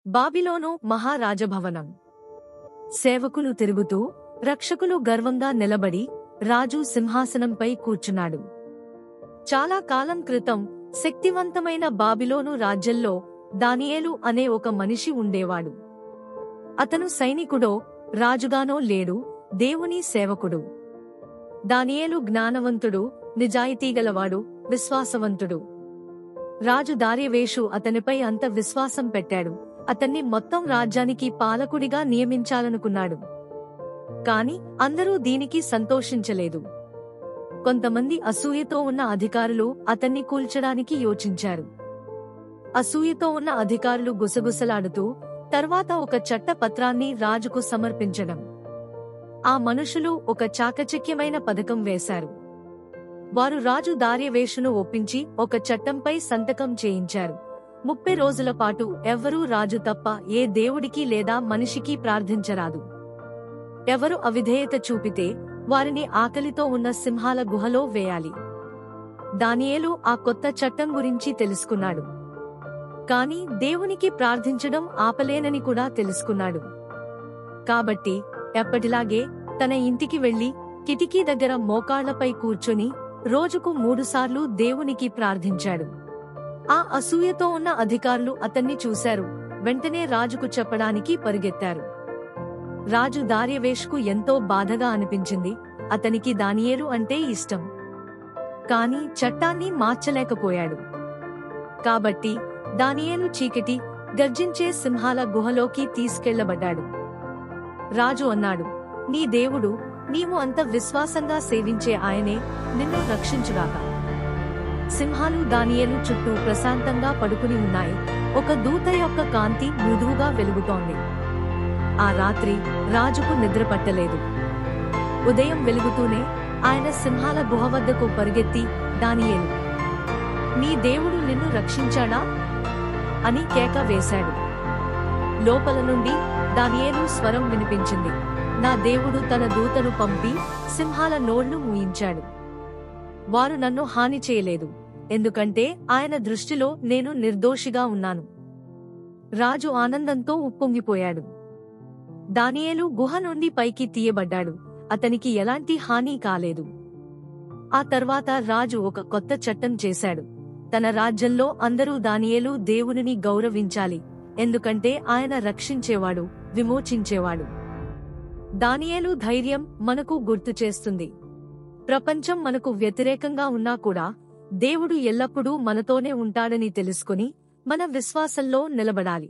బాబిలోను మహారాజభవనం. సేవకులు తిరుగుతూ, రక్షకులు గర్వంగా నిలబడి, రాజు సింహాసనంపై కూర్చున్నాడు. చాలా కాలం క్రితం శక్తివంతమైన బాబిలోను రాజ్యంలో దానియేలు అనే ఒక మనిషి ఉండేవాడు. అతను సైనికుడో, రాజుగానో లేడు, దేవుని సేవకుడు. దానియేలు జ్ఞానవంతుడు, నిజాయితీగలవాడు, విశ్వాసవంతుడు. రాజు దార్యావేషు అతనిపై అంత విశ్వాసం పెట్టాడు. అతన్ని మొత్తం రాజ్యానికి పాలకుడిగా నియమించాలనుకున్నాడు. కాని అందరూ దీనికి సంతోషించలేదు. కొంతమంది అసూయతో ఉన్న అధికారులు అతన్ని కూల్చడానికి యోచించారు. అసూయతో ఉన్న అధికారులు గుసగుసలాడుతూ తర్వాత ఒక చట్ట పత్రాన్ని రాజుకు సమర్పించడం. ఆ మనుషులు ఒక చాకచక్యమైన పథకం వేశారు. వారు రాజు దార్యావేషును ఒప్పించి ఒక చట్టంపై సంతకం చేయించారు. 30 రోజుల పాటు ఎవ్వరూ రాజు తప్ప ఏ దేవుడికి లేదా మనిషికి ప్రార్థించరాదు. ఎవరు అవిధేయత చూపితే వారిని ఆకలితో ఉన్న సింహాల గుహలో వేయాలి. దానియేలు ఆ కొత్త చట్టం గురించి తెలుసుకున్నాడు. కాని దేవునికి ప్రార్థించడం ఆపలేనని కూడా తెలుసుకున్నాడు. కాబట్టి ఎప్పటిలాగే తన ఇంటికి వెళ్లి కిటికీ దగ్గర మోకాళ్లపై కూర్చొని రోజుకు 3 సార్లు దేవునికి ప్రార్థించాడు. ఆ అసూయతో ఉన్న అధికారులు అతన్ని చూశారు. వెంటనే రాజుకు చెప్పడానికి పరుగెత్తారు. రాజు దార్యావేషుకు ఎంతో బాధగా అనిపించింది. అతనికి దానియేలు అంటే ఇష్టం. కాని చట్టాన్ని మార్చలేకపోయాడు. కాబట్టి దానియేలు చీకటి, గర్జించే సింహాల గుహలోకి తీసుకెళ్లబడ్డాడు. రాజు అన్నాడు, నీ దేవుడు, నీవు అంత విశ్వాసంగా సేవించే ఆయనే నిన్ను రక్షించుగాక. సింహాలు దానియేలు చుట్టూ ప్రశాంతంగా పడుకుని ఉన్నాయి. ఒక దూత యొక్క కాంతి మృదువుగా వెలుగుతోంది. ఆ రాత్రి రాజుకు నిద్రపట్టలేదు. ఉదయం వెలుగుతూనే ఆయన సింహాల గుహ వద్దకు పరుగెత్తి, దానియేలు, నీ దేవుడు నిన్ను రక్షించాడా అని కేక వేశాడు. లోపల నుండి దానియేలు స్వరం వినిపించింది, నా దేవుడు తన దూతను పంపి సింహాల నోళ్లు మూయించాడు. వారు నన్ను హాని చేయలేదు, ఎందుకంటే ఆయన దృష్టిలో నేను నిర్దోషిగా ఉన్నాను. రాజు ఆనందంతో ఉప్పొంగిపోయాడు. దానియేలు గుహ నుండి పైకి తీయబడ్డాడు. అతనికి ఎలాంటి హాని కాలేదు. ఆ తర్వాత రాజు ఒక కొత్త చట్టం చేశాడు. తన రాజ్యంలో అందరూ దానియేలు దేవునిని గౌరవించాలి, ఎందుకంటే ఆయన రక్షించేవాడు, విమోచించేవాడు. దానియేలు ధైర్యం మనకు గుర్తు చేస్తుంది. ప్రపంచం మనకు వ్యతిరేకంగా ఉన్నా కూడా దేవుడు ఎల్లప్పుడూ మనతోనే ఉంటాడని తెలుసుకుని మన విశ్వాసంలో నిలబడాలి.